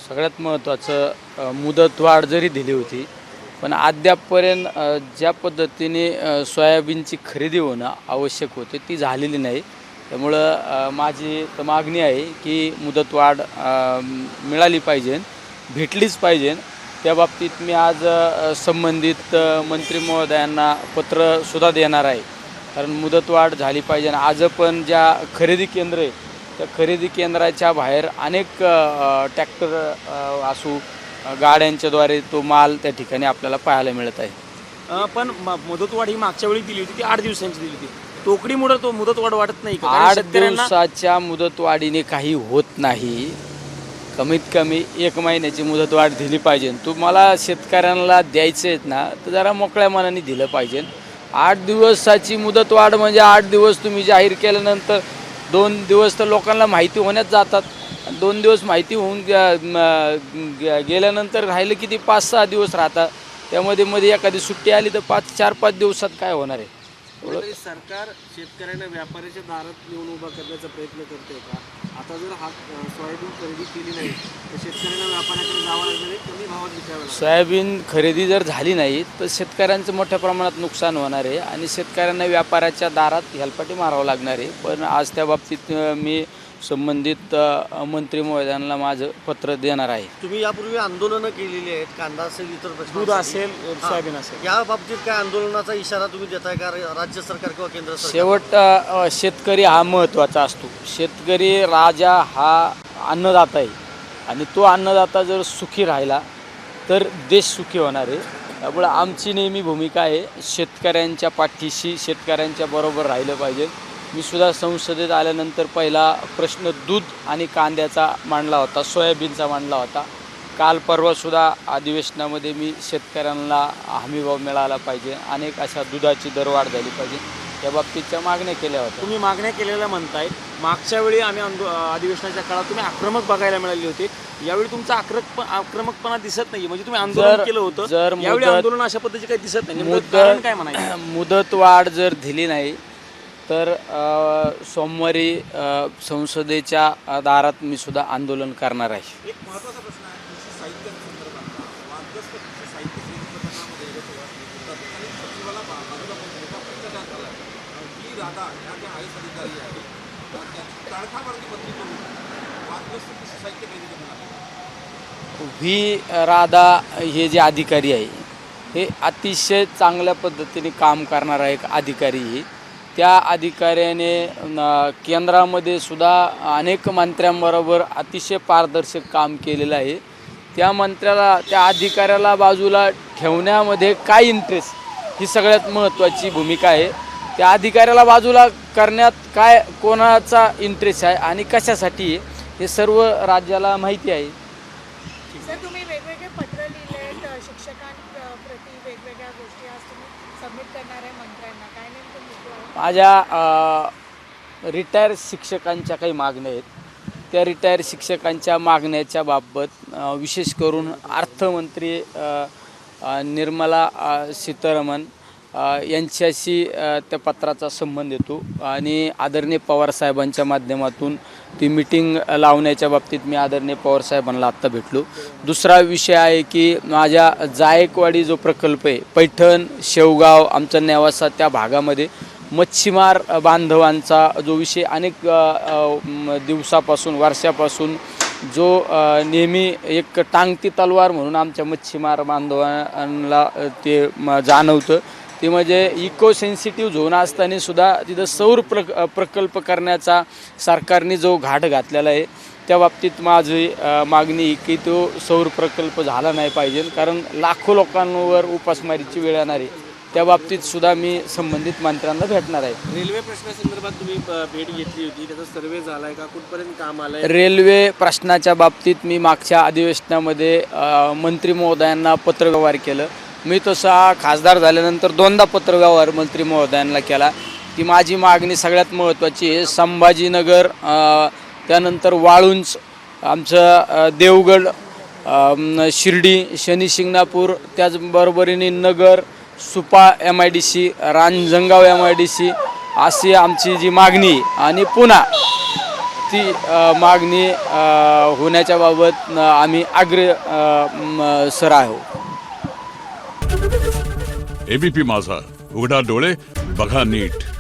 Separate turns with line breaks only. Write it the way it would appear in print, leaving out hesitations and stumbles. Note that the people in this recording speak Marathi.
सगळ्यात महत्त्वाचं मुदतवाढ जरी दिली होती, पण अद्यापपर्यंत ज्या पद्धतीने सोयाबीनची खरेदी होणं आवश्यक होते ती झालेली नाही. त्यामुळं माझी तर मागणी आहे की मुदतवाढ मिळाली पाहिजे, भेटलीच पाहिजे. त्या बाबतीत मी आज संबंधित मंत्री महोदयांना पत्रसुद्धा देणार आहे. कारण मुदतवाढ झाली पाहिजे. आज पण ज्या खरेदी केंद्र आहे त्या खरेदी केंद्राच्या बाहेर अनेक ट्रॅक्टर असू गाड्यांच्याद्वारे तो माल त्या ठिकाणी आपल्याला पाहायला मिळत आहे.
पण मुदतवाढ ही मागच्या वेळी दिली होती ती 8 दिवसांची दिली होती. टोकडी मुदतवाढ वाटत नाही का?
8 दिवसाच्या मुदतवाढीने काही होत नाही. कमीत कमी 1 महिन्याची मुदतवाढ दिली पाहिजे. तुम्हाला शेतकऱ्यांना द्यायचं आहेत ना तर जरा मोकळ्या मनाने दिलं पाहिजे. 8 दिवसाची मुदतवाढ म्हणजे 8 दिवस तुम्ही जाहीर केल्यानंतर 2 दिवस तर लोकांना माहिती होण्यात जातात. 2 दिवस माहिती होऊन गेल्यानंतर राहिलं किती 5-6 दिवस राहतात. त्यामध्ये मध्ये एखादी सुट्टी आली तर 4-5 दिवसात काय होणार आहे?
सरकार शेतकऱ्यांना व्यापाऱ्याच्या दारात येऊन उभा करण्याचा प्रयत्न करते का? आता जर हा सोयाबीन खरेदी केली नाही तर शेतकऱ्यांना व्यापाऱ्याकडे जावं लागणार आहे, कमी भावात विकावं लागणार.
सोयाबीन खरेदी जर झाली नाही तर शेतकऱ्यांचं मोठ्या प्रमाणात नुकसान होणार आहे आणि शेतकऱ्यांना व्यापाऱ्याच्या दारात हेलपाटी मारावं लागणार आहे. पण आज त्या बाबतीत मी संबंधित मंत्री महोदयांना माझं पत्र देणार आहे.
तुम्ही यापूर्वी आंदोलनं केलेली आहेत, कांदा असेल, इतर प्रश्न
दूध असेल, सोयाबीन असेल,
या बाबतीत काय आंदोलनाचा इशारा तुम्ही देताय का राज्य सरकार किंवा केंद्र सरकार?
शेवट शेतकरी हा महत्त्वाचा असतो. शेतकरी राजा हा अन्नदाता आहे आणि तो अन्नदाता जर सुखी राहिला तर देश सुखी होणार आहे. त्यामुळे आमची नेहमी भूमिका आहे शेतकऱ्यांच्या पाठीशी, शेतकऱ्यांच्या बरोबर राहिलं पाहिजे. मी सुद्धा संसदेत आल्यानंतर पहिला प्रश्न दूध आणि कांद्याचा मांडला होता, सोयाबीनचा मांडला होता. काल परवासुद्धा अधिवेशनामध्ये मी शेतकऱ्यांना हमीभाव मिळाला पाहिजे, अनेक अशा दुधाची दरवाढ झाली पाहिजे या बाबतीच्या मागण्या केल्या होत्या.
तुम्ही मागण्या केलेल्या म्हणताय. मागच्या वेळी आम्ही अधिवेशनाच्या काळात तुम्ही आक्रमक बघायला मिळाली होती. यावेळी तुमचा आक्रमकपणा दिसत नाही. म्हणजे तुम्ही आंदोलन केलं होतं, यावेळी आंदोलन अशा पद्धतीचे काही दिसत नाही. कारण काय म्हणायचं?
मुदतवाढ जर दिली नाही तर सोमवारी संसदेच्या दारात मी सुद्धा आंदोलन करणार आहे.
एक महत्त्वाचा प्रश्न आहे कृषी साहित्याच्या संदर्भात. वादग्रस्त कृषी साहित्य खरेदी प्रकरणामध्ये आणि सचिवाला बाजूला मोठा भ्रष्टाचार झाला आहे. ही राधा ह्या ज्या आय एस अधिकारी आहेत त्यांची ताळखावर्ती बदली करून वादग्रस्त कृषी साहित्य खरेदी करणार.
व्ही राधा हे जे अधिकारी आहे हे अतिशय चांगल्या पद्धतीने काम करणारा एक अधिकारी आहे. त्या अधिकाऱ्याने केंद्रामध्ये सुद्धा अनेक मंत्र्यांबरोबर अतिशय पारदर्शक काम केलेलं आहे. त्या मंत्र्याला, त्या अधिकाऱ्याला बाजूला ठेवण्यामध्ये काय इंटरेस्ट ही सगळ्यात महत्त्वाची भूमिका आहे. त्या अधिकाऱ्याला बाजूला करण्यात काय कोणाचा इंटरेस्ट आहे आणि कशासाठी हे सर्व राज्याला माहिती आहे.
सर, तुम्ही वेगवेगळे पत्र लिहिले आहेत शिक्षकांप्रती, वेगवेगळ्या गोष्टी आज तुम्ही सबमिट करणार आहे मंत्र्यांना. काय नेमकं मुद्दे आहे?
माझ्या रिटायर शिक्षकांच्या काही मागण्या आहेत. त्या रिटायर शिक्षकांच्या मागण्याच्या बाबत विशेष करून अर्थमंत्री निर्मला सीतारामन यांच्याशी त्या पत्राचा संबंध येतो आणि आदरणीय पवारसाहेबांच्या माध्यमातून ती मीटिंग लावण्याच्या बाबतीत मी आदरणीय पवारसाहेबांना आत्ता भेटलो. दुसरा विषय आहे की माझ्या जायकवाडी जो प्रकल्प आहे, पैठण, शेवगाव, आमचा नेवासा त्या भागामध्ये मच्छीमार बांधवांचा जो विषय अनेक दिवसापासून, वर्षापासून जो नेहमी एक टांगती तलवार म्हणून आमच्या मच्छीमार बांधवांना ते जाणवतं, ते म्हणजे इको सेन्सिटिव्ह झोन असताना सुद्धा तिथं सौर प्रकल्प करण्याचा सरकारने जो घाट घातलेला आहे. त्या बाबतीत माझी मागणी आहे की तो सौर प्रकल्प झाला नाही पाहिजे, कारण लाखो लोकांवर उपासमारीची वेळ येणार आहे. त्या बाबतीत सुद्धा मी संबंधित मंत्र्यांना भेटणार आहे.
रेल्वे प्रश्नासंदर्भात तुम्ही भेट घेतली होती, त्याचा सर्वे झाला आहे का? कुठपर्यंत काम आलं आहे?
रेल्वे प्रश्नाच्या बाबतीत मी मागच्या अधिवेशनामध्ये मंत्री महोदयांना पत्रव्यवहार केलं. मी तसा खासदार झाल्यानंतर 2दा पत्रव्यवहार मंत्री महोदयांना केला. ती माझी मागणी सगळ्यात महत्त्वाची आहे. संभाजीनगर, त्यानंतर वाळुंज, आमचं देवगड, शिर्डी, शनी शिंगणापूर, त्याचबरोबरीने नगर, सुपा MIDC, रांजणगाव MIDC अशी आमची जी मागणी. आणि पुन्हा ती मागणी होण्याच्या बाबत आम्ही सर आहोत.
एबीपी माझा, उघडा डोळे बघा नीट.